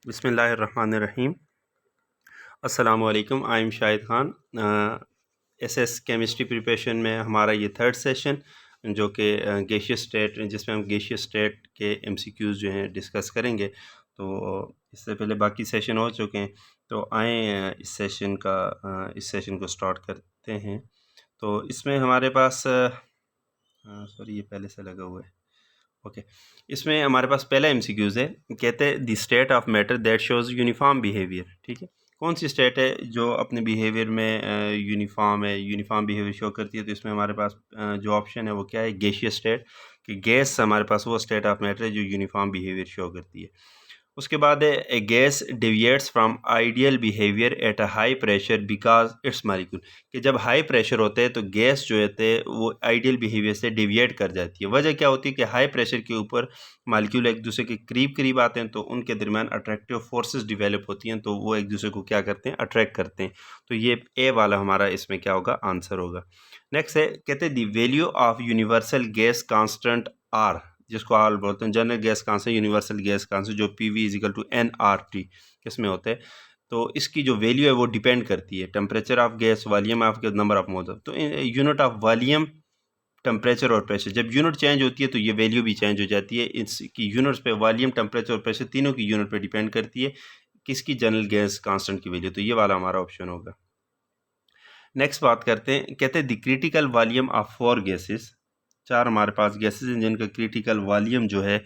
बिस्मिल्लाहिर्रहमानिर्रहीम। अस्सलाम वालेकुम। I am Shahid Khan. SS chemistry preparation में हमारा ये थर्ड सेशन जो कि गैसियस स्टेट, जिसमें हम गैसियस स्टेट के एमसीक्यूज़ जो हैं डिस्कस करेंगे। तो इससे पहले बाकी सेशन हो चुके हैं, तो आए इस सेशन को स्टार्ट करते हैं। तो इसमें हमारे पास सॉरी, ये पहले से लगा हुआ है। ओके, इसमें हमारे पास पहला एमसीक्यूज़ है। कहते हैं the state of matter that shows uniform behaviour. ठीक है, कौन सी स्टेट है जो अपने बिहेवियर में यूनिफॉर्म बिहेवियर शो करती है। तो इसमें हमारे पास जो ऑप्शन है वो क्या है, गैसियस स्टेट। कि गैस हमारे पास वो स्टेट ऑफ मैटर है जो यूनिफॉर्म बिहेवियर शो करती है। उसके बाद है a gas deviates from ideal behaviour at a high pressure because it's molecule. कि जब हाई प्रेशर होते हैं तो गैस जो होते हैं वो आइडियल बिहेवियर से डेविएट कर जाती है। वजह क्या होती है कि हाई प्रेशर के ऊपर मालिक्यूल एक दूसरे के करीब करीब आते हैं, तो उनके दरमियान अट्रैक्टिव फोर्सेस डेवलप होती हैं, तो वो एक दूसरे को क्या करते हैं, अट्रैक्ट करते हैं। तो ये ए वाला हमारा इसमें क्या होगा, आंसर होगा। नेक्स्ट है, कहते हैं the value of universal gas constant R, जिसको आर बोलते हैं, general gas constant, universal gas constant, जो P V equal to N R T इसमें होता है। तो इसकी जो वैल्यू है वो डिपेंड करती है temperature of gas, volume of gas, number of moles. तो यूनिट ऑफ वॉल्यूम, टेम्परेचर और प्रेशर, जब यूनिट चेंज होती है तो ये वैल्यू भी चेंज हो जाती है। इसकी यूनिट्स पे वॉल्यूम, टेम्परेचर और प्रेशर तीनों की यूनिट पे डिपेंड करती है किसकी, जनरल गैस कांस्टेंट की वैल्यू। तो ये वाला हमारा ऑप्शन होगा। नेक्स्ट बात करते हैं, कहते हैं the critical volume of 4 gases. 4 हमारे पास गैसेस हैं जिनका क्रिटिकल वॉल्यूम जो है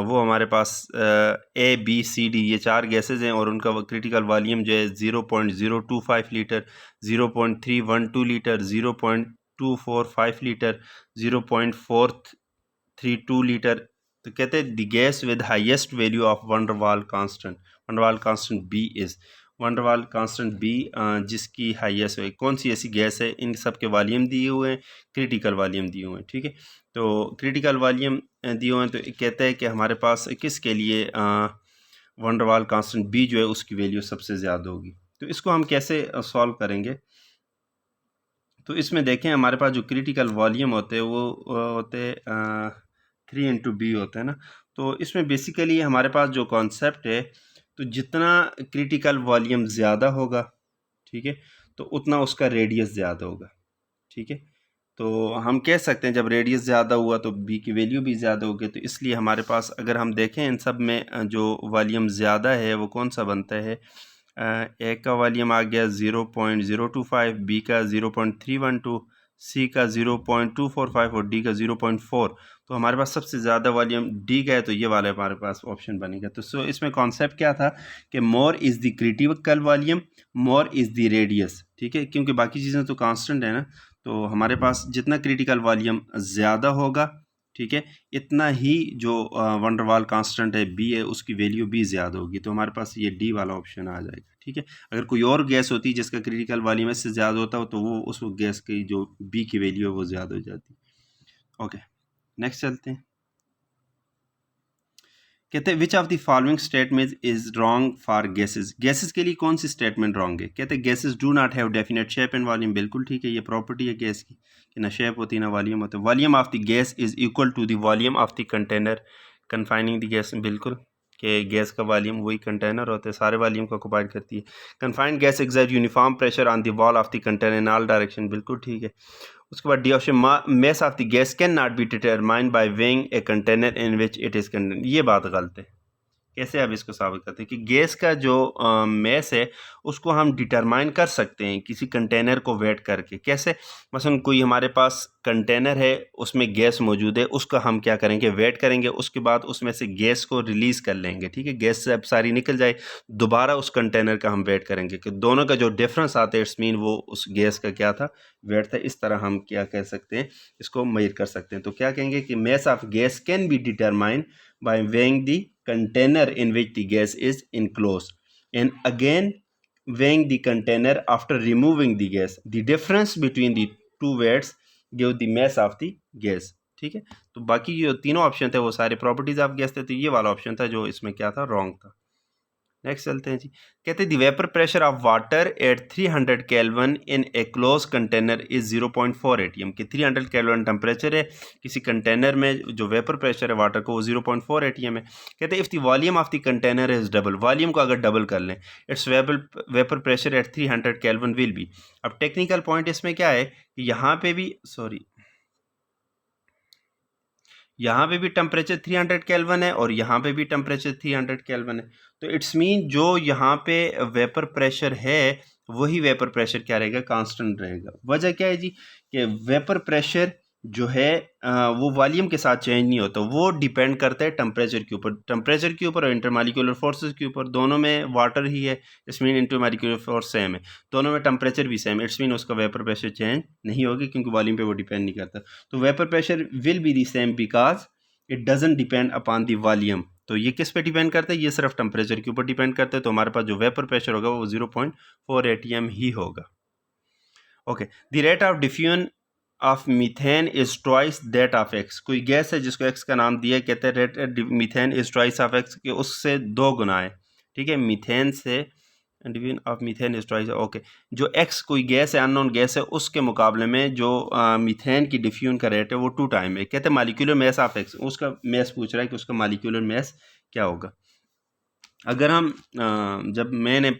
वो हमारे पास ए बी सी डी, ये 4 गैसेस हैं और उनका क्रिटिकल वॉल्यूम जो है 0.025 लीटर, 0.312 लीटर, 0.245 लीटर, 0.432 लीटर। तो कहते हैं the gas with highest value of van der Waals constant B is, van der Waals constant B जिसकी हाईएस्ट है। कौन सी ऐसी गैस है, इन सब के वॉल्यूम दिए हुए हैं, क्रिटिकल वॉल्यूम दिए हुए हैं। ठीक है, तो क्रिटिकल वॉल्यूम दिए हुए हैं, तो कहता है कि हमारे पास किसके लिए वंडरवाल कांस्टेंट बी जो है उसकी वैल्यू सबसे ज़्यादा होगी। तो इसको हम कैसे सॉल्व करेंगे। तो इसमें देखें, हमारे पास जो क्रिटिकल वॉल्यूम होते हैं वो होते 3 × B होते हैं ना। तो इसमें बेसिकली हमारे पास जो कॉन्सेप्ट है, तो जितना क्रिटिकल वॉल्यूम ज़्यादा होगा, ठीक है, तो उतना उसका रेडियस ज़्यादा होगा। ठीक है, तो हम कह सकते हैं जब रेडियस ज़्यादा हुआ तो बी की वैल्यू भी ज़्यादा होगी। तो इसलिए हमारे पास अगर हम देखें इन सब में जो वॉल्यूम ज़्यादा है वो कौन सा बनता है, ए का वॉल्यूम आ गया 0.025, बी का 0.312, सी का 0.245 और डी का 0.4। तो हमारे पास सबसे ज़्यादा वॉल्यूम डी का है, तो ये वाला हमारे पास ऑप्शन बनेगा। तो इसमें कॉन्सेप्ट क्या था कि मोर is the critical volume, more is the radius. ठीक है, क्योंकि बाकी चीज़ें तो कांस्टेंट है ना, तो हमारे पास जितना क्रिटिकल वॉल्यूम ज़्यादा होगा, ठीक है, इतना ही जो वंडरवाल कांस्टेंट है बी है उसकी वैल्यू भी ज़्यादा होगी। तो हमारे पास ये डी वाला ऑप्शन आ जाएगा। ठीक है, अगर कोई और गैस होती जिसका क्रिटिकल वॉल्यूम इससे ज़्यादा होता हो तो वो उस गैस की जो बी की वैल्यू है वो ज़्यादा हो जाती। ओके, नेक्स्ट चलते हैं। कहते हैं विच of the following statement is wrong for gases. Gases के लिए कौन सी स्टेटमेंट रॉन्ग है। कहते हैं gases do not have definite shape and volume. बिल्कुल ठीक है, ये प्रॉपर्टी है गैस की कि ना शेप होती है ना वॉल्यूम होता है। Volume of the gas is equal to the volume of the container confining the gas. बिल्कुल, कि गैस का वॉल्यूम वही कंटेनर होता है, सारे वॉल्यूम को ऑक्युपाइड करती है। Confined gas exert uniform pressure on the wall of the container in all direction. बिल्कुल ठीक है। उसके बाद D option, mass of the gas can not be determined by weighing a container in which it is contain. ये बात गलत है। कैसे आप इसको साबित करते हैं कि गैस का जो मास है उसको हम डिटरमाइन कर सकते हैं किसी कंटेनर को वेट करके। कैसे, मसलन कोई हमारे पास कंटेनर है उसमें गैस मौजूद है, उसका हम क्या करेंगे, वेट करेंगे, उसके बाद उसमें से गैस को रिलीज़ कर लेंगे। ठीक है, गैस से अब सारी निकल जाए, दोबारा उस कंटेनर का हम वेट करेंगे कि दोनों का जो डिफरेंस आता है इट्स मीन वो उस गैस का क्या था, वेट था। इस तरह हम क्या कह सकते हैं, इसको मेजर कर सकते हैं। तो क्या कहेंगे कि mass of gas can be determine by weighing the container in which the gas is enclosed, and again weighing the container after removing the gas. The difference between the two weights give the mass of the gas. ठीक है, तो बाकी जो तीनों option थे वो सारे properties of gas थे, तो ये वाला ऑप्शन था जो इसमें क्या था, रॉन्ग था। नेक्स्ट चलते हैं जी। कहते हैं the vapour pressure of water at 300 kelvin in A close container is 0.4 ATM. कि 300 केल्विन टेम्परेचर है किसी कंटेनर में, जो वेपर प्रेशर है वाटर को वो 0.4 एटीएम है। कहते हैं if the volume of the container is double, volume को अगर डबल कर लें, it's vapour pressure at 300 kelvin will be. अब टेक्निकल पॉइंट इसमें क्या है कि यहाँ पे भी यहाँ पे भी टेम्परेचर 300 केल्विन है और यहाँ पे भी टेम्परेचर 300 केल्विन है। तो इट्स मीन जो यहाँ पे वेपर प्रेशर है वही वेपर प्रेशर क्या रहेगा, कांस्टेंट रहेगा। वजह क्या है जी कि वेपर प्रेशर जो है वो वॉल्यूम के साथ चेंज नहीं होता, वो डिपेंड करता है टेम्परेचर के ऊपर, टेम्परेचर के ऊपर और इंटरमॉलिक्यूलर फोर्सेस के ऊपर। दोनों में वाटर ही है, it's mean intermolecular force same है, दोनों में टेम्परेचर भी सेम है, इट्स मीन उसका वेपर प्रेशर चेंज नहीं होगी क्योंकि वॉल्यूम पे वो डिपेंड नहीं करता। तो vapour pressure will be the same because it doesn't depend upon the volume. तो ये किस पे डिपेंड करता है, ये सिर्फ टेम्परेचर के ऊपर डिपेंड करता है। तो हमारे पास जो वेपर प्रेशर होगा वो 0.4 एटीएम ही होगा। Okay, the rate of diffusion of methane is twice that of x. कोई गैस है जिसको एक्स का नाम दिया, कहते हैं rate methane is twice of x, कि उससे 2 गुना है। ठीक है, मीथेन से diffusion of methane is twice. Okay, जो एक्स कोई गैस है, अननोन गैस है, उसके मुकाबले में जो मीथेन की डिफ्यूजन का रेट है वो 2 टाइम है। कहते हैं मालिक्यूलर मैस ऑफ एक्स, उसका मैस पूछ रहा है कि उसका मालिक्यूलर मैस क्या होगा। अगर हम जब मैंने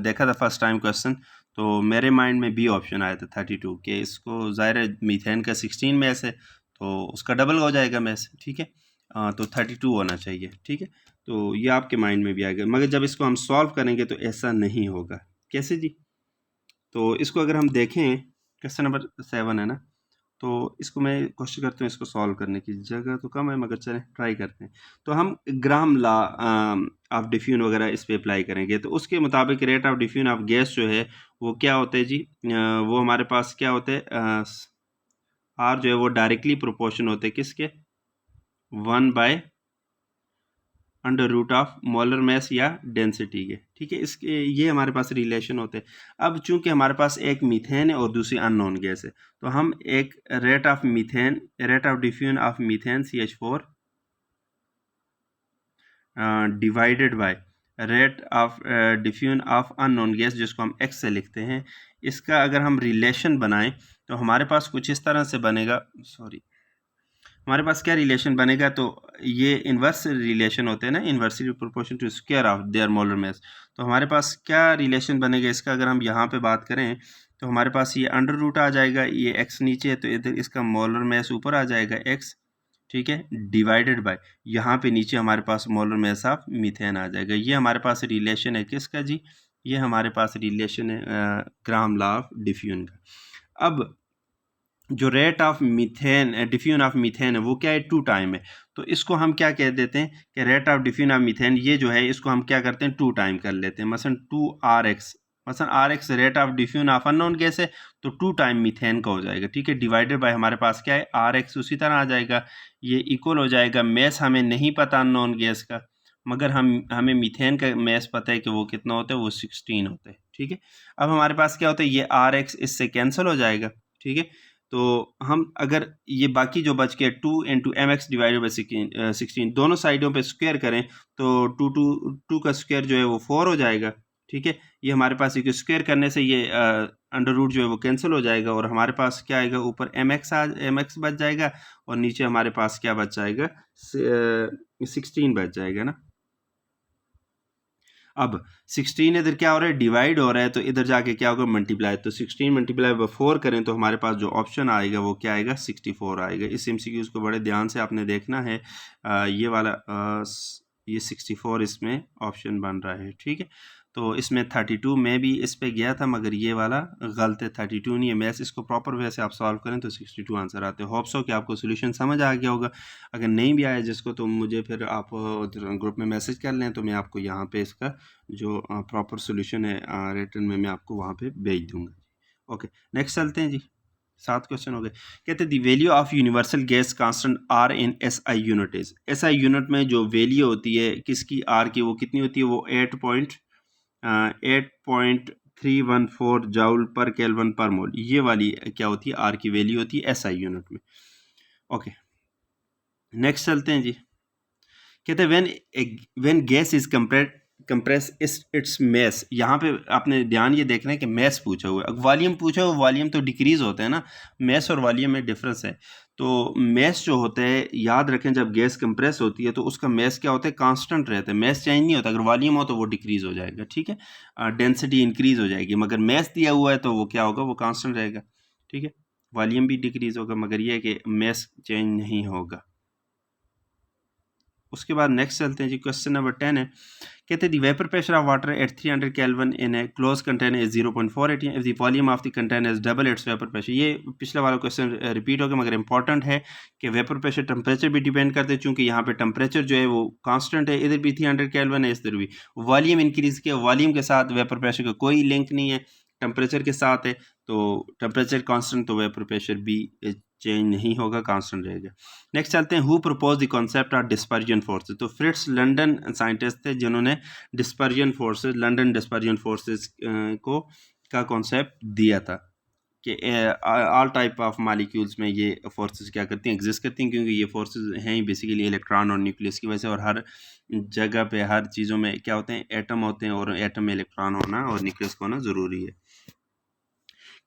देखा था फर्स्ट टाइम क्वेश्चन, तो मेरे माइंड में बी ऑप्शन आया था 32, कि इसको ज़ाहिर है मीथेन का 16 मैस है तो उसका डबल हो जाएगा मैस। ठीक है, तो 32 होना चाहिए। ठीक है, तो ये आपके माइंड में भी आएगा, मगर जब इसको हम सॉल्व करेंगे तो ऐसा नहीं होगा। कैसे जी? तो इसको अगर हम देखें, क्वेश्चन नंबर 7 है ना, तो इसको मैं कोशिश करता हूँ इसको सॉल्व करने की, जगह तो कम है मगर चलें ट्राई करते हैं। तो हम ग्राम लॉ ऑफ डिफ्यूजन वगैरह इस पे अप्लाई करेंगे, तो उसके मुताबिक rate of diffusion of gas जो है वो क्या होता है जी, वो हमारे पास क्या होते हैं, आर जो है वो डायरेक्टली प्रोपोर्शन होते हैं किसके, 1/√ऑफ मोलर मैस या डेंसिटी के। ठीक है, इसके ये हमारे पास रिलेशन होते हैं। अब चूंकि हमारे पास एक मीथेन है और दूसरी अननोन गैस है, तो हम एक rate of diffusion of methane CH4 divided by rate of diffusion of unknown gas, जिसको हम एक्स से लिखते हैं, इसका अगर हम रिलेशन बनाएं तो हमारे पास कुछ इस तरह से बनेगा। हमारे पास क्या रिलेशन बनेगा, तो ये इन्वर्स रिलेशन होते हैं ना, inversely proportion to square of their molar mass. तो हमारे पास क्या रिलेशन बनेगा इसका, अगर हम यहाँ पे बात करें तो हमारे पास ये अंडर रूट आ जाएगा, ये एक्स नीचे है तो इधर इसका मोलर मैस ऊपर आ जाएगा एक्स। ठीक है, डिवाइडेड बाय यहाँ पे नीचे हमारे पास मोलर मैस ऑफ मीथेन आ जाएगा। ये हमारे पास रिलेशन है किसका जी, ये हमारे पास रिलेशन है ग्राम लॉ ऑफ डिफ्यूजन का। अब जो rate of methane diffusion of methane है वो क्या है, 2 टाइम है। तो इसको हम क्या कह देते हैं कि rate of diffusion of methane, ये जो है इसको हम क्या करते हैं 2 टाइम कर लेते हैं, मसलन 2RX। मसलन RX rate of diffusion of unknown gas है तो 2 टाइम मीथेन का हो जाएगा। ठीक है, डिवाइडेड बाय हमारे पास क्या है RX, उसी तरह आ जाएगा, ये इक्वल हो जाएगा। मैस हमें नहीं पता अननोन गैस का, मगर हमें मीथेन का मैस पता है कि वो कितना होता है, वो 16 होता है। ठीक है, अब हमारे पास क्या होता है, ये RX इससे कैंसिल हो जाएगा। ठीक है, तो हम अगर ये बाकी जो बच के 2 इंटू MX डिवाइडेड बाई 16 दोनों साइडों पे स्क्वायर करें तो 2 का स्क्वायर जो है वो 4 हो जाएगा। ठीक है, ये हमारे पास एक स्क्वायर करने से ये अंडर रूट जो है वो कैंसिल हो जाएगा और हमारे पास क्या आएगा, ऊपर MX बच जाएगा और नीचे हमारे पास क्या बच जाएगा, 16 बच जाएगा ना। अब 16 इधर क्या हो रहा है, डिवाइड हो रहा है, तो इधर जाके क्या होगा, मल्टीप्लाई। तो 16 मल्टीप्लाई बाय 4 करें तो हमारे पास जो ऑप्शन आएगा वो क्या आएगा, 64 आएगा। इस MCQs को बड़े ध्यान से आपने देखना है। ये वाला ये 64 इसमें ऑप्शन बन रहा है। ठीक है, तो इसमें 32 में भी इस पे गया था मगर ये वाला गलत है, 32 नहीं है। मैथ्स इसको प्रॉपर वे से आप सॉल्व करें तो 62 आंसर आते हैं। होप सो कि आपको सोल्यूशन समझ आ गया होगा। अगर नहीं भी आया जिसको, तो मुझे फिर आप ग्रुप में मैसेज कर लें तो मैं आपको यहाँ पे इसका जो प्रॉपर सोल्यूशन है रिटर्न में मैं आपको वहाँ पे भेज दूँगा। ओके, नेक्स्ट चलते हैं जी। 7 क्वेश्चन हो गए। कहते हैं the value of universal gas constant R in SI unit is. SI unit में जो वैल्यू होती है किसकी, आर की, वो कितनी होती है, वो 8.314 जाउल पर केल्विन पर मोल। ये वाली क्या होती है, आर की वैल्यू होती है SI यूनिट में। ओके, नेक्स्ट चलते हैं जी। कहते हैं when gas is compressed compress its mass. यहाँ पे आपने ध्यान ये देखना है कि मैस पूछा हुआ है, वॉल्यूम पूछा हुआ, वॉल्यूम तो डिक्रीज होता है ना, मैस और वॉल्यूम में डिफरेंस है। तो मैस जो होता है, याद रखें जब गैस कंप्रेस होती है तो उसका मैस क्या होता है, कांस्टेंट रहता है, मैस चेंज नहीं होता। अगर वॉल्यूम हो तो वो डिक्रीज हो जाएगा, ठीक है, डेंसिटी इंक्रीज हो जाएगी, मगर मैस दिया हुआ है तो वो क्या होगा, वो कांस्टेंट रहेगा, ठीक है। वॉल्यूम भी डिक्रीज होगा, मगर ये है कि मैस चेंज नहीं होगा। उसके बाद नेक्स्ट चलते हैं जी, क्वेश्चन नंबर 10 है, कहते हैं the vapour pressure of water at 300 kelvin in A close container is 0.4 atm if the volume of the container is double it's vapour pressure. ये पिछला वाला क्वेश्चन रिपीट हो गया, मगर इंपॉर्टेंट है कि वेपर प्रेशर टेम्परेचर भी डिपेंड करते हैं, चूंकि यहाँ पे टेम्परेचर जो है वो कांस्टेंट है, इधर भी 300 केल्विन है, इधर भी। वॉल्यूम इंक्रीज किया, वॉल्यूम के साथ वेपर प्रेशर का कोई लिंक नहीं है, टेम्परेचर के साथ है, तो टेम्परेचर कांस्टेंट तो वेपर प्रेशर भी चेंज नहीं होगा, कांस्टेंट रहेगा। नेक्स्ट चलते हैं, who propose the concept of dispersion forces. तो फ्रिट्स लंदन साइंटिस्ट थे जिन्होंने dispersion forces, London dispersion forces को का कॉन्सेप्ट दिया था कि ऑल टाइप ऑफ मालिक्यूल्स में ये फोर्सेस क्या करती हैं, एग्जिस्ट करती हैं, क्योंकि ये फोर्सेस हैं ही बेसिकली इलेक्ट्रॉन और न्यूक्लियस की वजह से, और हर जगह पे हर चीज़ों में क्या होते हैं, एटम होते हैं, और एटम में इलेक्ट्रॉन होना और न्यूक्लियस होना ज़रूरी है।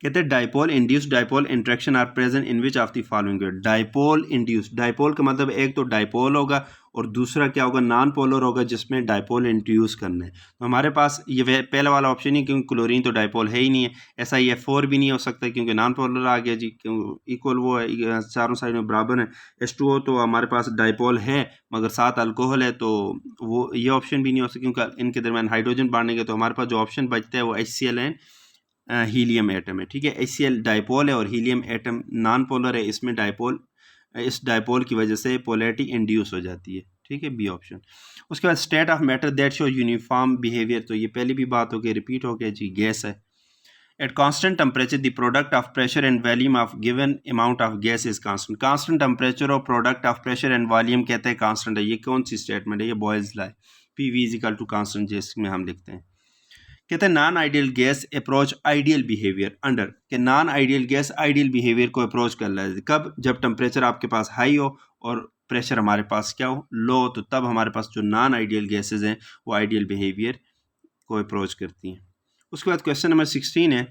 कहते हैं dipole induced dipole interaction are present in which of the following. Dipole induced, dipole का मतलब एक तो डाइपोल होगा और दूसरा क्या होगा, नॉन पोलर होगा, जिसमें डाइपोल इंड्यूस करना है। तो हमारे पास ये पहला वाला ऑप्शन ही, क्योंकि क्लोरीन तो डाइपोल है ही नहीं है, ऐसा ये 4 भी नहीं हो सकता क्योंकि नॉन पोलर आ गया जी, इक्वल वो है, चारों साइड में बराबर है। H2O तो हमारे पास डाइपोल है मगर साथ अल्कोहल है, तो वो ये ऑप्शन भी नहीं हो सकता क्योंकि इनके दरमियान हाइड्रोजन बांधेंगे, तो हमारे पास जो ऑप्शन बचता है वो HCl एंड हीलियम एटम है, ठीक है। HCl डाइपोल है और हीलियम एटम नॉन पोलर है, इसमें डाइपोल, इस डाइपोल की वजह से पोलैरिटी इंड्यूस हो जाती है, ठीक है, बी ऑप्शन। उसके बाद state of matter that show uniform behaviour, तो ये पहले भी बात हो गई, रिपीट हो गया जी, गैस है। At constant temperature the product of pressure and volume of given amount of gas is constant. Constant temperature और product of pressure and volume कहते हैं कांस्टेंट है। ये कौन सी स्टेटमेंट है, ये Boyle's law, PV is equal to constant, जिसमें हम लिखते हैं। कहते हैं non ideal gas approach ideal behaviour under, कि non ideal gas ideal behaviour को अप्रोच कर रहा है कब, जब टेम्परेचर आपके पास हाई हो और प्रेशर हमारे पास क्या हो, लो, तो तब हमारे पास जो नॉन आइडियल गैसेज हैं वो आइडियल बिहेवियर को अप्रोच करती हैं। उसके बाद क्वेश्चन नंबर 16 है,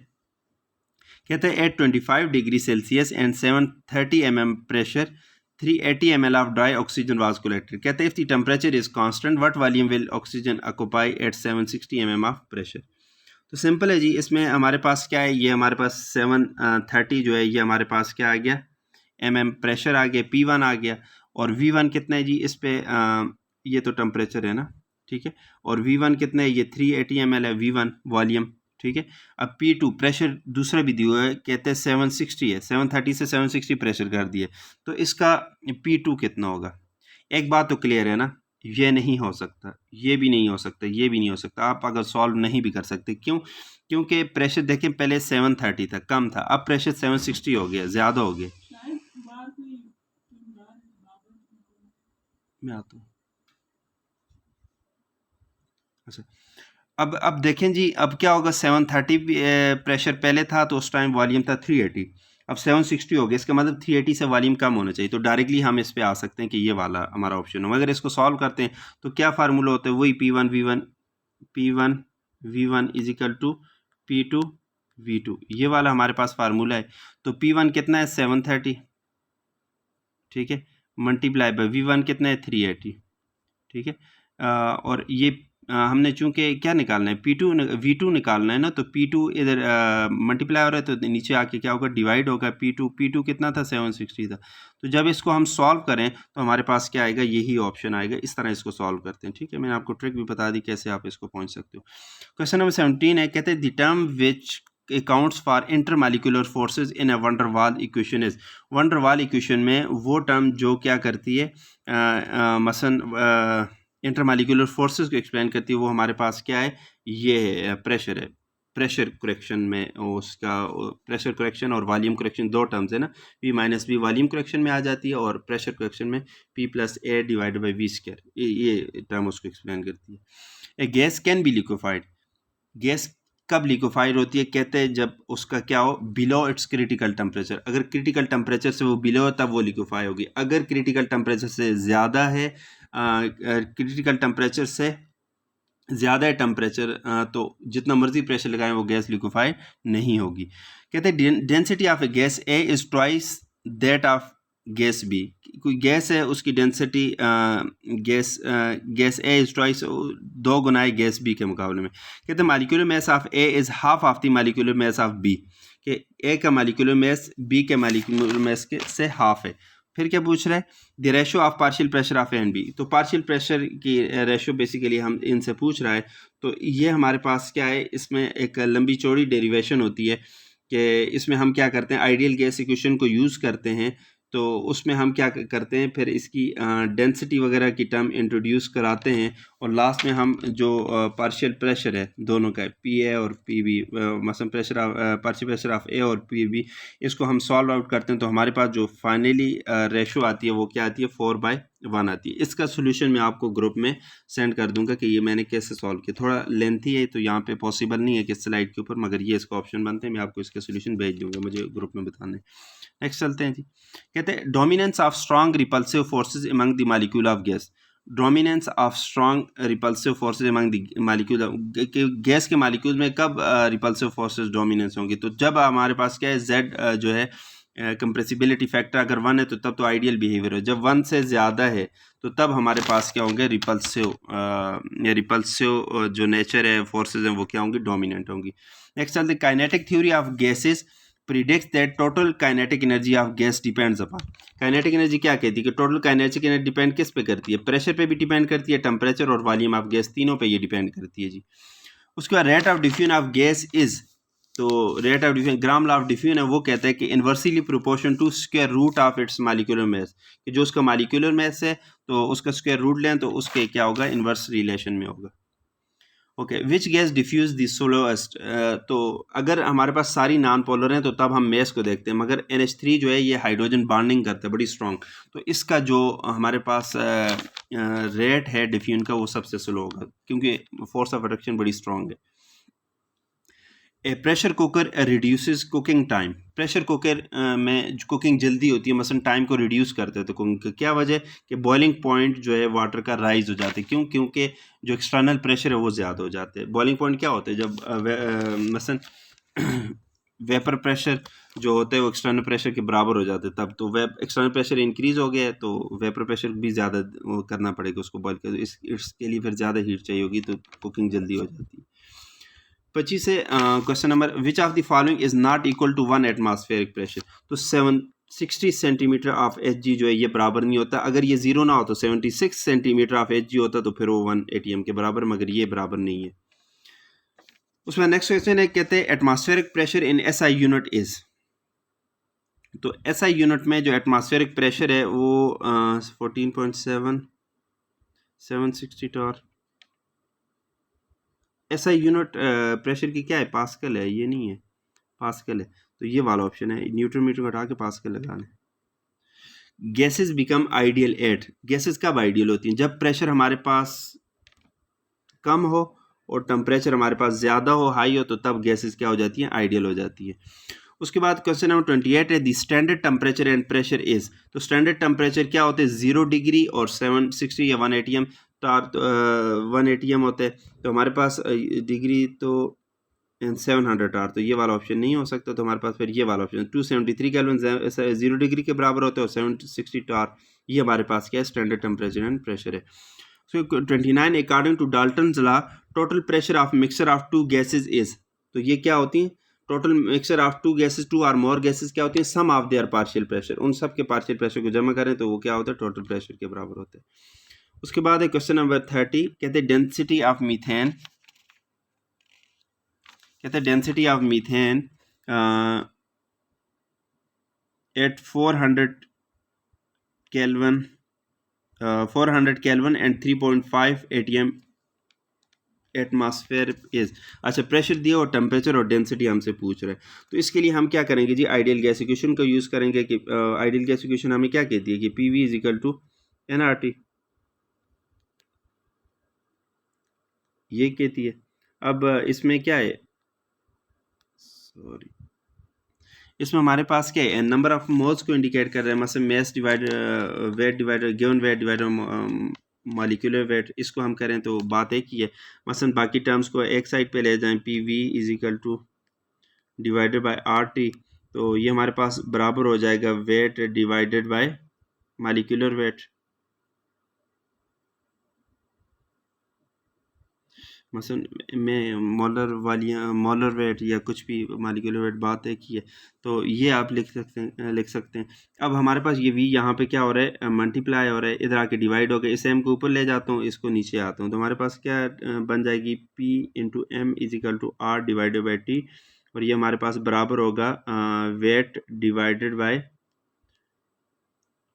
कहते हैं at 25 degree Celsius and 730 mm pressure 380 ml of dry oxygen was collected। कहते हैं if the temperature is constant what volume will oxygen occupy at 760 mm of pressure। तो सिंपल है जी, इसमें हमारे पास क्या है, ये हमारे पास 730 जो है ये हमारे पास क्या आ गया, mm प्रेशर आ गया, P1 आ गया, और V1 कितना है जी, इस पे ये तो टेम्परेचर है ना, ठीक है, और V1 कितना है, ये 380 ml है V1 वॉल्यूम, ठीक है। अब P2 प्रेशर दूसरा भी दिया हुआ है, कहते हैं 760 है, 730 से 760 प्रेशर कर दिए, तो इसका P2 कितना होगा। एक बात तो क्लियर है ना, ये नहीं हो सकता, ये भी नहीं हो सकता, ये भी नहीं हो सकता, आप अगर सॉल्व नहीं भी कर सकते, क्यों, क्योंकि प्रेशर देखें पहले 730 था, कम था, अब प्रेशर 760 हो गया, ज़्यादा हो गया। मैं आता हूँ, अच्छा, अब देखें जी, अब क्या होगा, 730 प्रेशर पहले था तो उस टाइम वॉल्यूम था 380, अब 760 हो गया, इसका मतलब 380 से वॉल्यूम कम होना चाहिए, तो डायरेक्टली हम इस पे आ सकते हैं कि ये वाला हमारा ऑप्शन हो। अगर इसको सॉल्व करते हैं तो क्या फार्मूला होता है, वही P1 is equal to P2 V2, ये वाला हमारे पास फार्मूला है। तो P1 कितना है 730, ठीक है, मल्टीप्लाई बाय V1 कितना है 380, ठीक है, और ये हमने चूंकि क्या निकालना है, V2 निकालना है ना, तो P2 इधर मल्टीप्लाई हो रहा है तो नीचे आके क्या होगा, डिवाइड होगा, P2 कितना था 760 था। तो जब इसको हम सॉल्व करें तो हमारे पास क्या आएगा, यही ऑप्शन आएगा। इस तरह इसको सॉल्व करते हैं, ठीक है, मैंने आपको ट्रिक भी बता दी कैसे आप इसको पहुंच सकते हो। क्वेश्चन नंबर 17 है, कहते हैं the term which accounts for intermolecular forces in a wonder वाल इक्वेशन इज। वंडर वाल इक्वेशन में वो टर्म जो क्या करती है, मसलन इंटरमॉलिक्यूलर फोर्सेस को एक्सप्लेन करती है, वो हमारे पास क्या है, ये प्रेशर है। प्रेशर करेक्शन में उसका प्रेशर करेक्शन और वॉल्यूम करेक्शन दो टर्म्स है ना, P-V वॉल्यूम करेक्शन में आ जाती है और प्रेशर करेक्शन में P+A डिवाइडेड बाई V², ये टर्म उसको एक्सप्लेन करती है। A gas can be liquefied, gas कब लिक्विफाइड होती है, कहते हैं जब उसका क्या हो, बिलो इट्स क्रिटिकल टेम्परेचर। अगर क्रिटिकल टेम्परेचर से वो बिलो तब वो लिक्विफाई होगी, अगर क्रिटिकल टेम्परेचर से ज़्यादा है, क्रिटिकल टेम्परेचर से ज़्यादा है टेम्परेचर तो जितना मर्जी प्रेशर लगाएं वो गैस लिक्विफाई नहीं होगी। कहते हैं density of a gas A is twice that of gas B. कोई गैस है उसकी density gas A is twice 2 गुना है गैस बी के मुकाबले में। कहते हैं molecular mass of A is half of the molecular mass of B, कि ए का मालिक्यूलर मास बी के मालिक्यूलर मास के से हाफ है। फिर क्या पूछ रहा है, the ratio of partial pressure of A and B. तो पार्शियल प्रेशर की रेशो बेसिकली हम इनसे पूछ रहा है। तो ये हमारे पास क्या है, इसमें एक लंबी चौड़ी डेरिवेशन होती है कि इसमें हम क्या करते हैं, आइडियल गैस इक्वेशन को यूज़ करते हैं। तो उसमें हम क्या करते हैं, फिर इसकी डेंसिटी वगैरह की टर्म इंट्रोड्यूस कराते हैं और लास्ट में हम जो पार्शियल प्रेशर है दोनों का, पी ए और पी बी, मसलन pressure of partial pressure of A और पी बी, इसको हम सॉल्व आउट करते हैं। तो हमारे पास जो फाइनली रेशो आती है वो क्या आती है, 4/1 आती है। इसका सोल्यूशन मैं आपको ग्रुप में सेंड कर दूंगा कि ये मैंने कैसे सॉल्व किया। थोड़ा लेंथी है तो यहाँ पे पॉसिबल नहीं है कि स्लाइड के ऊपर, मगर ये इसका ऑप्शन बनते हैं, मैं आपको इसका सोल्यूशन भेज दूंगा, मुझे ग्रुप में बताने। नेक्स्ट चलते हैं जी। कहते हैं dominance of strong repulsive forces among the molecule of gas. Dominance of strong repulsive forces among the molecule, gas के मॉलिक्यूल में कब रिपल्सिव फोर्सेज डोमिनेंस होंगी, तो जब हमारे पास क्या है, जेड जो है कंप्रेसिबिलिटी फैक्टर अगर 1 है तो तब तो आइडियल बिहेवियर है। जब 1 से ज़्यादा है तो तब हमारे पास क्या होंगे, रिपल्सिव जो नेचर है फोर्सेज हैं वो क्या होंगी, डोमिनेंट होंगी। नेक्स्ट चलते, kinetic theory of gases predicts that total kinetic energy of gas depends upon. Kinetic energy क्या कहती है कि टोटल काइनेटिक एनर्जी डिपेंड किस पे करती है, प्रेशर पे भी डिपेंड करती है, टेम्परेचर और वॉल्यूम ऑफ गैस, तीनों पे ये डिपेंड करती है जी। उसके बाद rate of diffusion of gas is, तो rate of diffusion, Graham law of diffusion है वो कहता है कि inversely proportion to square root of its molecular mass, कि जो उसका मालिक्यूलर मास है तो उसका स्क्वायर रूट लें तो उसके क्या होगा, इन्वर्स रिलेशन में होगा। Okay, which gas diffuse the slowest. तो अगर हमारे पास सारी नॉन पोलर हैं तो तब हम मेस को देखते हैं, मगर NH3 जो है ये हाइड्रोजन बॉन्डिंग करता है बड़ी स्ट्रॉन्ग, तो इसका जो हमारे पास रेट है डिफ्यूजन का वो सबसे स्लो होगा क्योंकि फोर्स ऑफ अट्रैक्शन बड़ी स्ट्रॉन्ग है। A pressure cooker reduces cooking time. Pressure cooker में कुकिंग जल्दी होती है, मसलन टाइम को रिड्यूस करते हैं। तो कुकिंग की क्या वजह कि बॉइलिंग पॉइंट जो है वाटर का राइज हो जाते हैं, क्यों, क्योंकि जो एक्सटर्नल प्रेशर है वो ज़्यादा हो जाते हैं। बॉइलिंग पॉइंट क्या होते हैं, जब मसलन वेपर प्रेशर जो होते हैं वो एक्सटर्नल प्रेशर के बराबर हो जाते हैं तब, तो एक्सटर्नल प्रेशर इंक्रीज हो गया है तो वेपर प्रेशर भी ज़्यादा करना पड़ेगा उसको बॉयल कर, इसके लिए फिर ज़्यादा हीट चाहिए होगी तो कुकिंग जल्दी हो जाती है। 25 से question number, which of the following is not equal to 1 atmospheric pressure. तो 760 सेंटीमीटर ऑफ Hg जो है ये बराबर नहीं होता। अगर ये 0 ना हो तो 76 सेंटीमीटर ऑफ Hg होता तो फिर वो 1 atm के बराबर, मगर ये बराबर नहीं है। उसमें नेक्स्ट क्वेश्चन है, कहते हैं atmospheric pressure in SI unit is. तो SI यूनिट में जो एटमॉस्फेरिक प्रेशर है वो 14.7 760 टॉर। SI यूनिट प्रेशर की क्या है, पास्कल है, ये नहीं है, पास्कल है। तो ये वाला ऑप्शन है, न्यूटन मीटर को हटा के पास्कल लगाना है। Gases become ideal at. Gases कब आइडियल होती हैं, जब प्रेशर हमारे पास कम हो और टेम्परेचर हमारे पास ज़्यादा हो, हाई हो, तो तब गैसेस क्या हो जाती हैं, आइडियल हो जाती है। उसके बाद क्वेश्चन नंबर 28 है, the standard temperature and pressure is. तो स्टैंडर्ड टेम्परेचर क्या होते हैं, 0 डिग्री और 760 या 1 atm तार 1 atm होते हैं। तो हमारे पास डिग्री तो 700 आर, तो ये वाला ऑप्शन नहीं हो सकता। तो हमारे पास फिर ये वाला ऑप्शन 273 केल्विन 0 डिग्री के बराबर होते हैं और 760 आर, ये हमारे पास क्या है, स्टैंडर्ड टेम्परेचर एंड प्रेशर है। So 29, according to Dalton's law total pressure of mixture of two gases is. तो ये क्या होती हैं, total mixture of two gases, 2 और मोर गैसेज क्या होती हैं, sum of their partial pressure. उन सब के पार्शियल प्रेशर को जमा करें तो वो क्या होता है, टोटल प्रेशर के बराबर होते हैं। उसके बाद है क्वेश्चन नंबर 30, कहते हैं डेंसिटी ऑफ मीथेन। कहते हैं density of methane at 400 kelvin 400 kelvin and 3.5 atm atmosphere is. अच्छा, प्रेशर दिया और टेम्परेचर और डेंसिटी हमसे पूछ रहे हैं। तो इसके लिए हम क्या करेंगे जी, आइडियल गैस इक्वेशन का यूज़ करेंगे कि आइडियल गैस इक्वेशन हमें क्या कहती है कि PV is equal to nRT, ये कहती है। अब इसमें क्या है, सॉरी, इसमें हमारे पास क्या है, नंबर ऑफ मोल्स को इंडिकेट कर रहे हैं, मतलब mass divide weight divide given weight divide molecular weight, इसको हम करें तो बात एक ही है। मसलन बाकी टर्म्स को एक साइड पे ले जाएं, P V is equal two divided by R T, तो ये हमारे पास बराबर हो जाएगा wait divided bye molecular weight. मसलन में मोलर वेट या कुछ भी मालिकुलर वेट बात एक ही है, तो ये आप लिख सकते हैं। अब हमारे पास ये वी यहाँ पे क्या हो रहा है, मल्टीप्लाई हो रहा है, इधर आके डिवाइड हो गया, इसे एम को ऊपर ले जाता हूँ, इसको नीचे आता हूँ, तो हमारे पास क्या बन जाएगी, P into M is equal to R divided by T, और ये हमारे पास बराबर होगा वेट डिवाइडेड बाय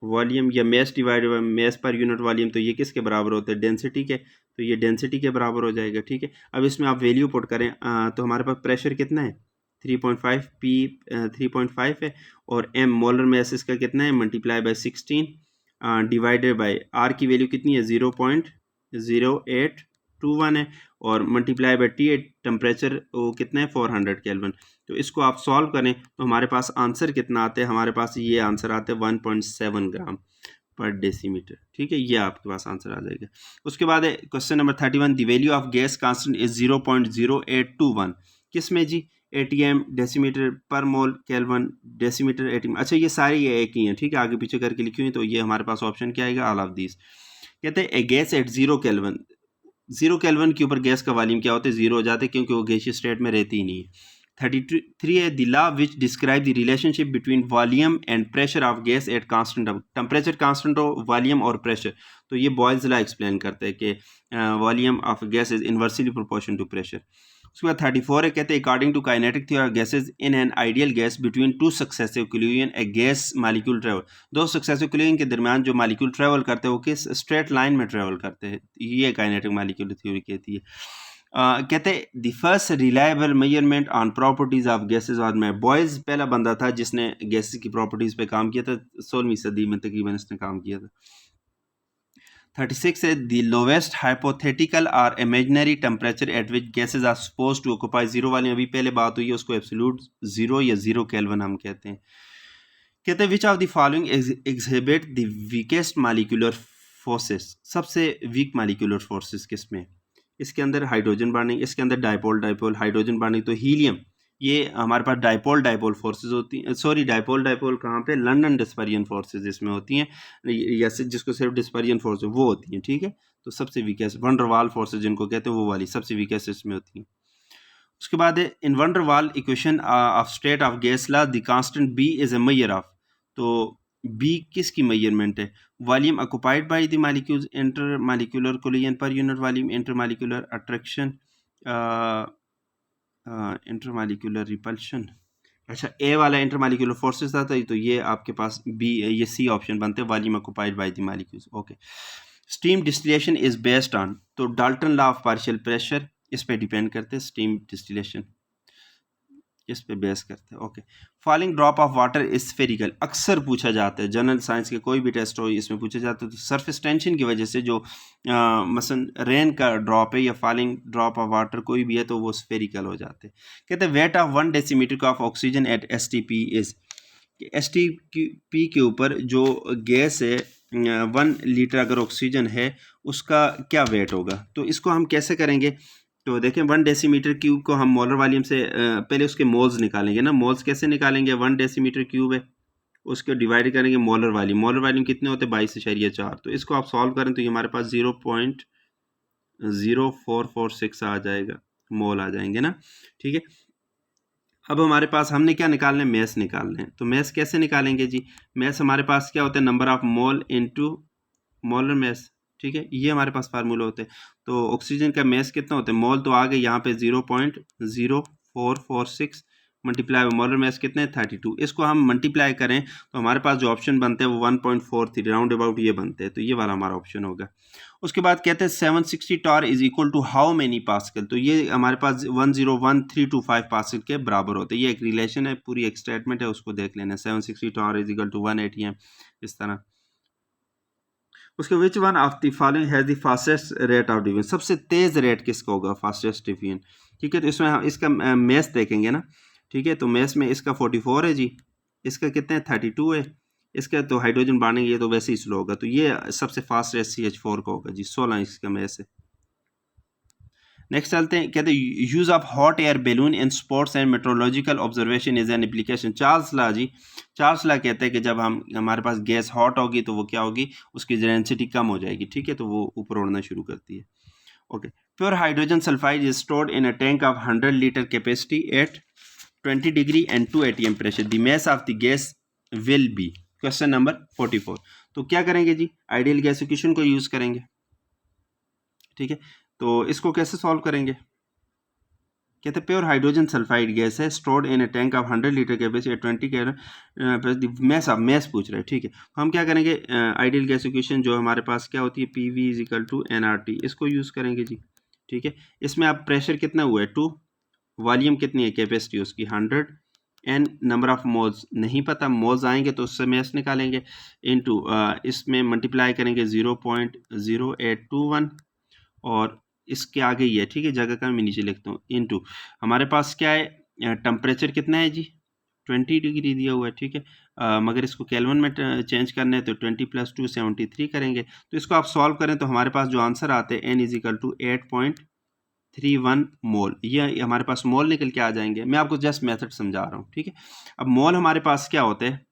वॉल्यूम या mass divided by mass per unit volume, तो ये किसके बराबर होता है, डेंसिटी के, तो ये डेंसिटी के बराबर हो जाएगा। ठीक है, अब इसमें आप वैल्यू पुट करें तो हमारे पास प्रेशर कितना है 3.5, पी 3.5 है, और एम मोलर मास इसका कितना है multiply by 16 divided by R की वैल्यू कितनी है 0.0821 है, और मल्टीप्लाई बाय टी टेम्परेचर वो कितना है 400 केल्विन। तो इसको आप सॉल्व करें तो हमारे पास आंसर कितना आता है, हमारे पास ये आंसर आता है 1.7 ग्राम पर डेसीमीटर। ठीक है, ये आपके पास आंसर आ जाएगा। उसके बाद है question number 31, the value of gas constant is 0.0821, किस में जी, एटीएम डेसीमीटर पर मोल केल्विन डेसीमीटर एटीएम। अच्छा, ये सारी ये एक ही हैं, ठीक है, आगे पीछे करके लिखी हुई, तो ये हमारे पास ऑप्शन क्या आएगा, ऑल ऑफ दीज। कहते हैं ए गैस एट 0 केल्विन के ऊपर गैस का वॉल्यूम क्या होता है, 0 हो जाता है, क्योंकि वो गैसीय स्टेट में रहती ही नहीं है। 33 है the law which describe the relationship between volume and pressure of gas at constant, temperature constant हो, वॉल्यूम और प्रेशर, तो ये बॉयल्स लॉ एक्सप्लेन करते हैं कि volume of gas is inversely proportion to pressure. उसके बाद 34 है, कहते हैं according to kinetic theory of gases in an ideal gas between two successive collision a gas molecule travel, दो सक्सेसिव कोलिजन के दरमियान जो मालिक्यूल ट्रेवल करते हैं वो किस स्ट्रेट लाइन में ट्रेवल करते हैं, ये काइनेटिक मालिक्यूल थ्योरी कहती है। कहते हैं the first reliable measurement on properties of gases और में, बॉयल्स पहला बंदा था जिसने गैसेज की प्रॉपर्टीज पे काम किया था, 16वीं सदी में तकरीबन इसने काम किया था। 36 है द लोवेस्ट हाइपोथेटिकल और imaginary temperature at which gases are suppose to occupy, zero वाली अभी पहले बात हुई है, उसको एब्सोल्यूट जीरो या 0 केल्विन हम कहते हैं। कहते हैं विच of the following exhibit the weakest molecular forces, सबसे वीक मालिकुलर फोर्सेस किसमें, इसके अंदर हाइड्रोजन बॉन्डिंग, इसके अंदर डाइपोल हाइड्रोजन बॉन्डिंग, तो हीलियम, ये हमारे पास डाइपोल फोर्सेस होती हैं, सॉरी डाइपोल कहाँ पे, लंदन डिस्पर्जन फोर्सेस इसमें होती हैं, या जिसको सिर्फ डिस्पर्जन फोर्स वो होती हैं। ठीक है, तो सबसे वीकेस्ट वन डर वाल फोर्सेस जिनको कहते हैं वो वाली सबसे वीकेस्ट इसमें होती हैं। उसके बाद है इन van der Waals equation of state of gas law the constant B is a measure of, तो बी किसकी मेजरमेंट है, volume occupied by the molecules, inter molecular collision per unit volume, inter molecular attraction, inter molecular repulsion. अच्छा, A वाला inter molecular forces था, तो ये आपके पास B, ये सी ऑप्शन बनते हैं, volume occupied by the molecules. Okay, steam distillation is based on, तो Dalton law of partial pressure इस पे डिपेंड करते हैं, स्टीम डिस्टिलेशन इस पे बेस करते हैं। Okay, falling drop of water is spherical, अक्सर पूछा जाता है, जनरल साइंस के कोई भी टेस्ट हो इसमें पूछा जाता है, तो सरफेस टेंशन की वजह से जो मसलन रेन का ड्रॉप है या फॉलिंग ड्रॉप ऑफ वाटर कोई भी है तो वो स्फेरिकल हो जाते हैं। कहते हैं weight of 1 decimetre of oxygen at STP is, STP के ऊपर जो गैस है 1 लीटर अगर ऑक्सीजन है उसका क्या वेट होगा, तो इसको हम कैसे करेंगे, तो देखें 1 डेसीमीटर क्यूब को हम मोलर वॉल्यूम से पहले उसके मोल्स निकालेंगे ना, मोल्स कैसे निकालेंगे, 1 डेसीमीटर क्यूब है उसको डिवाइड करेंगे मोलर वॉल्यूम कितने होते हैं 22.4, तो इसको आप सॉल्व करें तो ये हमारे पास 0.0446 आ जाएगा, मोल आ जाएंगे ना। ठीक है, अब हमारे पास हमने क्या निकालना है, मैस निकालना है, तो मैस कैसे निकालेंगे जी, मैस हमारे पास क्या होता है, number of mole into molar mass. ठीक है, ये हमारे पास फार्मूला होते हैं, तो ऑक्सीजन का मैस कितना होता है, मोल तो आ गए यहाँ पे 0.0446 मल्टीप्लाई बाय मोलर मैस कितने 32, इसको हम मल्टीप्लाई करें तो हमारे पास जो ऑप्शन बनते हैं वो 1.43 राउंड अबाउट ये बनते हैं, तो ये वाला हमारा ऑप्शन होगा। उसके बाद कहते हैं 760 torr is equal to how many pascal, तो ये हमारे पास 101325 पास्कल के बराबर होते हैं, ये एक रिलेशन है, पूरी एक स्टेटमेंट है, उसको देख लेना, 760 torr is equal to 1 ATM इस तरह। उसके which one of the following has the fastest rate of division, सबसे तेज रेट किसका होगा, फास्टेस्ट डिवीजन। ठीक है, तो इसमें हम इसका मैथ देखेंगे ना। ठीक है, तो मैथ में इसका 44 है जी, इसका कितने 32 है, इसका तो हाइड्रोजन बांधेंगे तो वैसे ही स्लो होगा, तो ये सबसे फास्ट CH4 का होगा जी, 16 इसका में से। नेक्स्ट चलते हैं, कहते हैं use of hot air balloon in sports and meteorological observation is an application. Charles law जी, चार्ल्स ला कहते हैं कि जब हमारे पास गैस हॉट होगी तो वो क्या होगी, उसकी डेंसिटी कम हो जाएगी, ठीक है, तो वो ऊपर उड़ना शुरू करती है। Okay, pure hydrogen sulphide is stored in a tank of 100 litre capacity eight 20 degree and 2 atm pressure. The mass of the gas will be. Question number 44। तो क्या करेंगे जी, आइडियल गैस इक्वेशन को यूज करेंगे, ठीक है। तो इसको कैसे सॉल्व करेंगे, कहते हैं प्योर हाइड्रोजन सल्फाइड गैस है stored in a tank of 100 litre capacity 20 के मैस पूछ रहे हैं, ठीक है। तो हम क्या करेंगे, आइडियल गैस इक्वेशन जो हमारे पास क्या होती है, PV is equal to NRT, इसको यूज करेंगे जी, ठीक है। इसमें अब प्रेशर कितना हुआ है 2, वॉल्यूम कितनी है कैपेसिटी उसकी 100, एन नंबर ऑफ मोल्स नहीं पता, मोल्स आएंगे तो उससे मैस निकालेंगे, इनटू इसमें मल्टीप्लाई करेंगे 0.0821 और इसके आगे ही है, ठीक है, जगह का मैं नीचे लिखता हूँ, इनटू हमारे पास क्या है, टेम्परेचर कितना है जी 20 डिग्री दिया हुआ है, ठीक है। मगर इसको केल्विन में चेंज करना है तो 20 + 2 73 करेंगे। तो इसको आप सॉल्व करें तो हमारे पास जो आंसर आते हैं N इज इक्वल टू 8.31 मोल, ये हमारे पास मोल निकल के आ जाएंगे। मैं आपको जस्ट मेथड समझा रहा हूँ, ठीक है। अब मोल हमारे पास क्या होते हैं,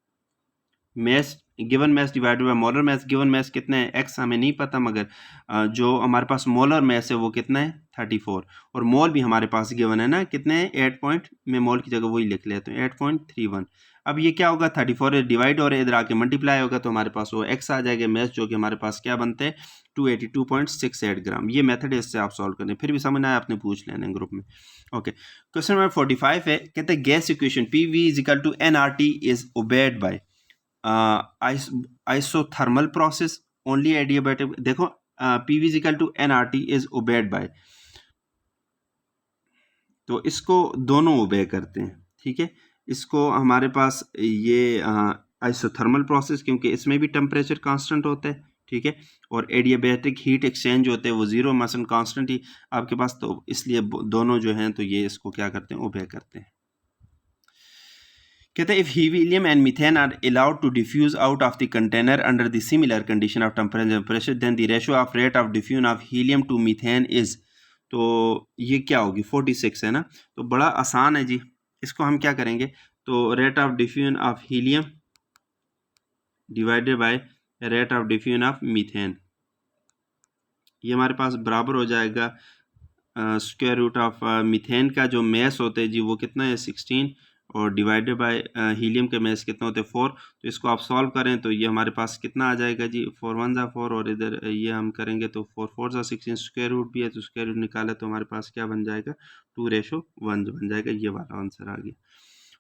mass given mass divided by molar mass. Given mass कितना है x हमें नहीं पता, मगर जो हमारे पास मोलर मैस है वो कितना है 34, और मोल भी हमारे पास गिवन है ना, कितने हैं 8 पॉइंट, मैं मोल की जगह वही लिख लेता हूँ 8.31। अब ये क्या होगा 34 डिवाइड और इधर आके मल्टीप्लाई होगा तो हमारे पास वो x आ जाएगा मैस, जो कि हमारे पास क्या बनते हैं 282.68 ग्राम। ये मेथड है, इससे आप सॉल्व करें, फिर भी समझ ना आए आपने पूछ लेना ग्रुप में। ओके, क्वेश्चन नंबर 45 है, कहते हैं gas equation PV is equal to NRT is obeyed by isothermal process only adiabatic। देखो PV is equal to NRT is obeyed by, तो इसको दोनों ओबे करते हैं, ठीक है। इसको हमारे पास ये आइसोथर्मल प्रोसेस, क्योंकि इसमें भी टेम्परेचर कांस्टेंट होता है, ठीक है, और एडियाबैटिक हीट एक्सचेंज होते हैं वो 0 मसन कांस्टेंट ही आपके पास, तो इसलिए दोनों जो हैं तो ये इसको क्या करते हैं, ओबे करते हैं। कहते हैं if helium and methane are allowed to diffuse out of the container under the similar condition of temperature pressure then the ratio of rate of diffusion of helium to methane is. तो ये क्या होगी 46 है ना, तो बड़ा आसान है जी। इसको हम क्या करेंगे, तो rate of diffusion of helium divided by rate of diffusion of methane, ये हमारे पास बराबर हो जाएगा स्क्वायर रूट ऑफ मीथेन का जो मैस होते हैं जी वो कितना है 16, और डिवाइडेड बाय हीलियम के मैस कितना होते हैं 4। तो इसको आप सॉल्व करें तो ये हमारे पास कितना आ जाएगा जी 4 1 ज़ा 4, और इधर ये हम करेंगे तो 4 4 ज़ा 16, स्क्वायर रूट भी है तो स्क्वायर रूट निकाले तो हमारे पास क्या बन जाएगा 2:1 बन जाएगा, ये वाला आंसर आ गया।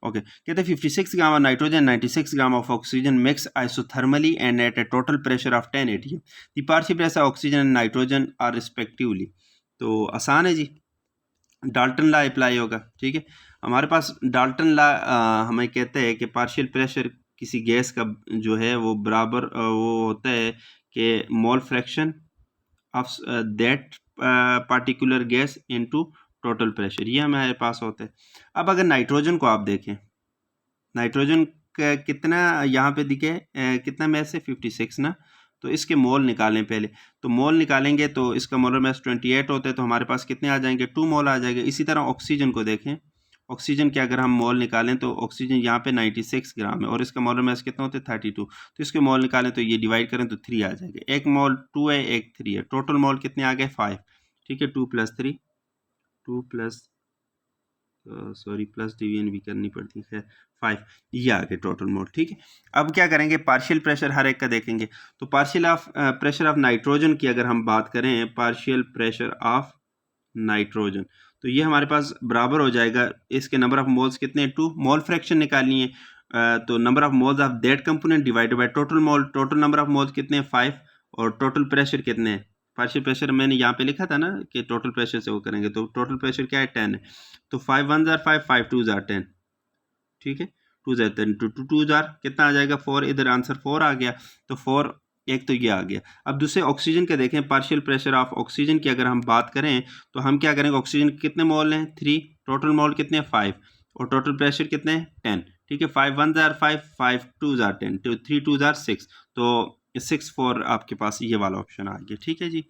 ओके, कहते हैं 56 gram of nitrogen 96 gram of oxygen mix isothermally and at a total pressure of 10 atm। The partial pressure oxygen and nitrogen are respectively. तो आसान है जी, डाल्टन ला अप्लाई होगा, ठीक है। हमारे पास डाल्टन ला हमें कहते हैं कि पार्शियल प्रेशर किसी गैस का जो है वो बराबर वो होता है कि mole fraction of that particular gas into total pressure, ये हमारे पास होता है। अब अगर नाइट्रोजन को आप देखें, नाइट्रोजन का कितना यहाँ पे दिखे कितना मैस है 56 ना, तो इसके मोल निकालें पहले। तो मोल निकालेंगे तो इसका मोलर मास 28 होता है, तो हमारे पास कितने आ जाएंगे 2 मोल आ जाएंगे। इसी तरह ऑक्सीजन को देखें, ऑक्सीजन के अगर हम मोल निकालें तो ऑक्सीजन यहाँ पे 96 ग्राम है और इसका मोलर मास कितना होता है 32, तो इसके मोल निकालें तो ये डिवाइड करें तो 3 आ जाएगा। एक मोल 2 है, एक 3 है, टोटल मोल कितने आ गए 5, ठीक है। 2 + 3 2 प्लस सॉरी प्लस डिवीजन भी करनी पड़ती है 5, ये आ गए टोटल मोल, ठीक है। अब क्या करेंगे, पार्शियल प्रेशर हर एक का देखेंगे। तो partial of pressure of nitrogen की अगर हम बात करें, पार्शियल प्रेशर ऑफ नाइट्रोजन, तो ये हमारे पास बराबर हो जाएगा, इसके नंबर ऑफ मोल्स कितने 2, मोल फ्रैक्शन निकालनी है तो number of moles of that component divided by total mole, total number of moles कितने 5, और टोटल प्रेशर कितने हैं, पार्शियल प्रेशर मैंने यहाँ पे लिखा था ना कि टोटल प्रेशर से वो करेंगे, तो टोटल प्रेशर क्या है 10 है, तो 5 1 ज़ार 5 5 2 ज़ार 10, ठीक है। 2 ज़ार 10 2 ज़ार कितना आ जाएगा 4, इधर आंसर 4 आ गया, तो 4 एक तो ये आ गया। अब दूसरे ऑक्सीजन के देखें, पार्शियल प्रेशर ऑफ ऑक्सीजन की अगर हम बात करें तो हम क्या करेंगे, ऑक्सीजन के कितने मोल हैं 3, टोटल मोल कितने 5, और टोटल प्रेशर कितने हैं 10, ठीक है, 5 1 जार 5, 5 2 जार 10, 3 2 जार 6, तो 6 4 आपके पास ये वाला ऑप्शन आ गया। ठीक है जी,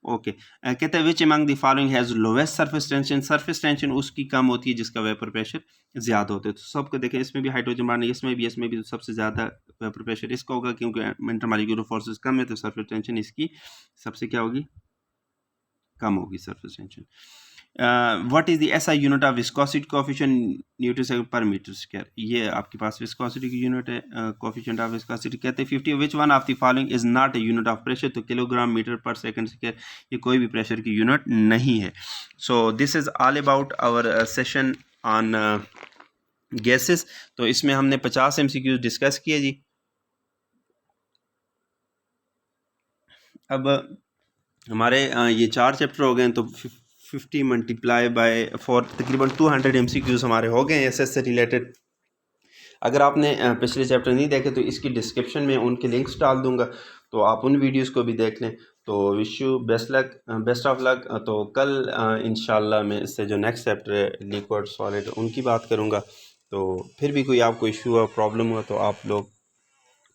ओके। कहते हैं which among the following has lowest surface tension. Surface tension उसकी कम होती है जिसका वेपर प्रेशर ज़्यादा होता है। तो सबको देखें, इसमें भी हाइड्रोजन बॉन्ड, इसमें भी तो सबसे ज़्यादा वेपर प्रेशर इसका होगा, क्योंकि इंटरमॉलिक्यूलर फोर्सेस कम है, तो सरफेस टेंशन इसकी सबसे क्या होगी, कम होगी surface tension. What is the SI unit of viscosity coefficient newton second per metre square. ये आपके पास विस्कोसिटी की यूनिट है, कोएफिशिएंट ऑफ विस्कोसिटी। कहते हैं 50 which one of the following is not a unit of pressure. तो kilogram metre per second square ये कोई भी प्रेशर की यूनिट नहीं है। So this is all about our session on gases. तो इसमें हमने 50 MCQs डिस्कस किए जी। अब हमारे ये 4 चैप्टर हो गए हैं, तो 50 मल्टीप्लाई बाय 4 तकरीबन 200 MCQs हमारे हो गए हैं एसएस से रिलेटेड। अगर आपने पिछले चैप्टर नहीं देखे तो इसकी डिस्क्रिप्शन में उनके लिंक्स डाल दूंगा, तो आप उन वीडियोस को भी देख लें। तो wish you best of luck. तो कल इंशाल्लाह मैं इससे जो नेक्स्ट चैप्टर है लिक्विड सॉलिड उनकी बात करूंगा। तो फिर भी कोई आपको इशू और प्रॉब्लम हो तो आप लोग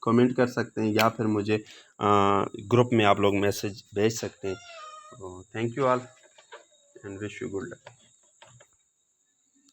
कमेंट कर सकते हैं, या फिर मुझे ग्रुप में आप लोग मैसेज भेज सकते हैं। Thank you all and wish you good luck.